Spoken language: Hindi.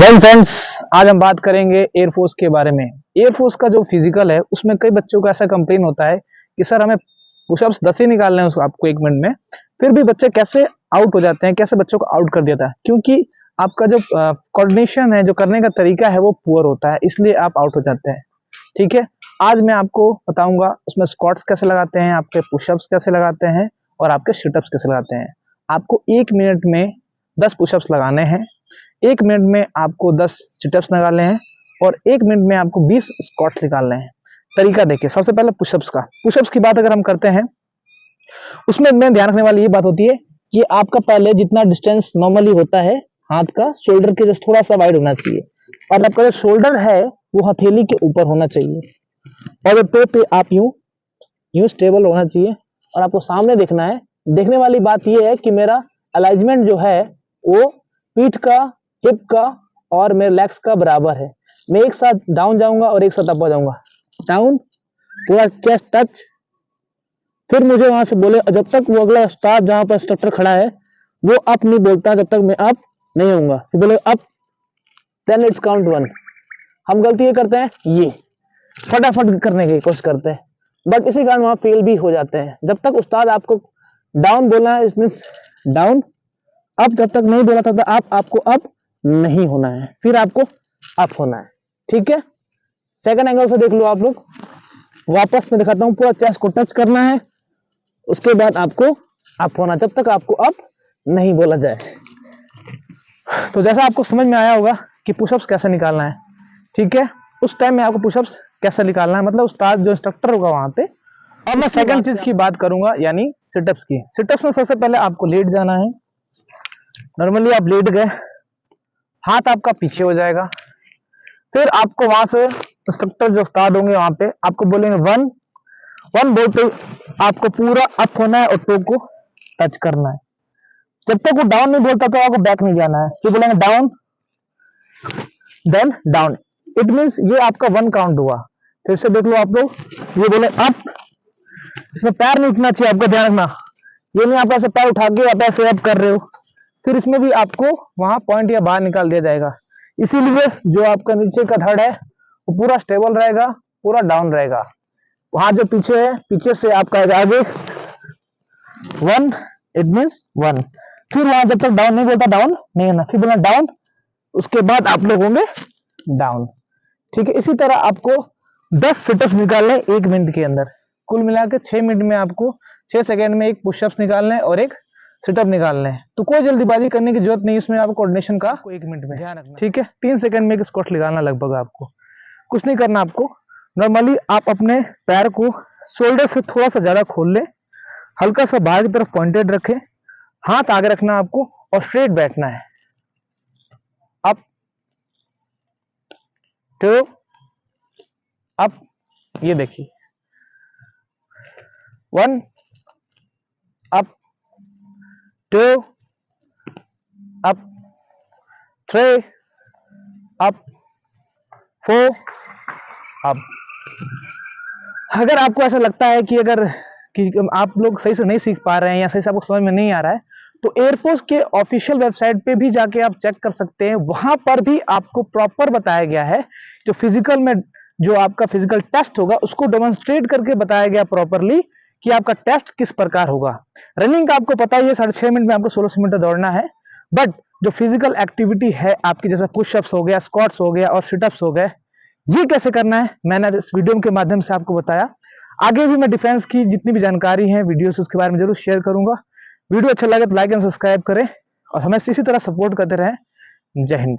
वेल फ्रेंड्स, आज हम बात करेंगे एयरफोर्स के बारे में। एयरफोर्स का जो फिजिकल है उसमें कई बच्चों का ऐसा कंप्लेन होता है कि सर हमें पुशअप्स 10 ही निकालने हैं आपको 1 मिनट में, फिर भी बच्चे कैसे आउट हो जाते हैं, कैसे बच्चों को आउट कर देता है, क्योंकि आपका जो कोऑर्डिनेशन है, जो करने का तरीका है वो पुअर होता है, इसलिए आप आउट हो जाते हैं। ठीक है, आज मैं आपको बताऊंगा उसमें स्क्वाट्स कैसे लगाते हैं, आपके पुशअप्स कैसे लगाते हैं और आपके सिटअप्स कैसे लगाते हैं। आपको 1 मिनट में 10 पुशअप्स लगाने हैं, 1 मिनट में आपको 10 सिटअप्स निकालने हैं और 1 मिनट में आपको 20 स्क्वाट्स निकालने हैं। तरीका देखिए, सबसे पहले पुशअप्स का। पुशअप्स की बात अगर हम करते हैं, उसमें मैं ध्यान रखने वाली ये बात होती है कि आपका पहले जितना डिस्टेंस नॉर्मली होता है हाथ का शोल्डर के जस्ट थोड़ा सा वाइड होना चाहिए, और आपका जो शोल्डर है वो हथेली के ऊपर होना चाहिए, और टो पे आप यूं स्टेबल होना चाहिए और आपको सामने देखना है। देखने वाली बात ये है कि मेरा अलाइनमेंट जो है वो पीठ का, हिप का और मेरे लेग्स का बराबर है। मैं एक साथ डाउन जाऊंगा और एक साथ अप जाऊंगा। डाउन, पूरा चेस्ट टच, फिर मुझे वहां से बोले, जब तक वो अगला स्टाफ जहां पर इंस्ट्रक्टर खड़ा है वो अप नहीं बोलता जब तक मैं अप नहीं होऊंगा। फिर बोले अप, देन इट्स काउंट 1। हम गलती ये करते हैं, ये फटाफट करने की कोशिश करते हैं, बट इसी कारण वहां फेल भी हो जाते हैं। जब तक उस्ताद आपको डाउन बोलना है, इट मींस डाउन। अप जब तक नहीं बोला था आपको अप नहीं होना है, फिर आपको अप होना है। ठीक है, सेकंड एंगल से देख लो आप लोग। वापस मैं दिखाता हूं, पूरा चेस्ट को टच करना है, उसके बाद आपको अप होना, जब तक आपको अप नहीं बोला जाए। तो जैसा आपको समझ में आया होगा कि पुशअप्स कैसे निकालना है। ठीक है, उस टाइम में आपको पुशअप्स कैसे निकालना है, मतलब उस्ताद जो इंस्ट्रक्टर होगा वहां पे। अब मैं सेकंड चीज की बात करूंगा, यानी सिटअप्स की। सिटअप्स में सबसे पहले आपको लेट जाना है। नॉर्मली आप लेट गए, हाथ आपका पीछे हो जाएगा, फिर आपको वहां से इंस्ट्रक्टर जो उस्ताद होंगे वहां पे आपको बोलेंगे 1 1 बोलते आपको पूरा अप होना है और टो को टच करना है। जब तक वो डाउन नहीं बोलता तो आपको बैक नहीं जाना है। फिर बोलेंगे down, then down, it means ये आपका 1 काउंट हुआ। फिर से देख लो आप लोग, ये बोले अप, इसमें पैर नहीं उठना चाहिए, आपको ध्यान रखना। ये नहीं आप ऐसे पैर उठा के आप ऐसे अप कर रहे हो, फिर इसमें भी आपको वहां पॉइंट या बाहर निकाल दिया जाएगा। इसीलिए जो आपका नीचे का धड़ है वो पूरा स्टेबल रहेगा, पूरा डाउन रहेगा। वहां जो पीछे है, पीछे से आपका आगे 1, इट मींस 1। फिर वहां जब तक डाउन नहीं बोलता डाउन नहीं होना, फिर बोलना डाउन, उसके बाद आप लोग होंगे डाउन। ठीक है, इसी तरह आपको 10 सिटअप्स निकालने 1 मिनट के अंदर। कुल मिलाकर 6 मिनट में आपको 6 सेकेंड में 1 पुशअप्स निकालने और 1 सिटअप निकालने हैं। तो कोई जल्दीबाजी करने की जरूरत नहीं, इसमें आपको कोऑर्डिनेशन का 1 मिनट में ध्यान रखना। ठीक है, 3 सेकंड में 1 स्क्वाट निकालना लगभग। आपको कुछ नहीं करना, आपको नॉर्मली आप अपने पैर को शोल्डर से थोड़ा सा ज्यादा खोल लें, हल्का सा बाहर की तरफ पॉइंटेड रखें, हाथ आगे रखना आपको और स्ट्रेट बैठना है। अप, टू, अप, ये देखिए 1 अप, 2 अप, 3 अप, 4 अप। अगर आपको ऐसा लगता है कि आप लोग सही से नहीं सीख पा रहे हैं या सही से आपको समझ में नहीं आ रहा है, तो एयरफोर्स के ऑफिशियल वेबसाइट पे भी जाके आप चेक कर सकते हैं। वहां पर भी आपको प्रॉपर बताया गया है, जो फिजिकल में जो आपका फिजिकल टेस्ट होगा उसको डेमोन्स्ट्रेट करके बताया गया प्रॉपरली कि आपका टेस्ट किस प्रकार होगा। रनिंग का आपको पता ही है, 6.5 मिनट में आपको 1600 मीटर दौड़ना है, बट जो फिजिकल एक्टिविटी है आपकी, जैसे पुशअप्स हो गया, स्क्वाट्स हो गया और सिटअप्स हो गए, ये कैसे करना है मैंने इस वीडियो के माध्यम से आपको बताया। आगे भी मैं डिफेंस की जितनी भी जानकारी है वीडियोस उसके बारे में जरूर शेयर करूंगा। वीडियो अच्छा लगे तो लाइक एंड सब्सक्राइब करें और हमें इसी तरह सपोर्ट करते रहें। जय हिंद।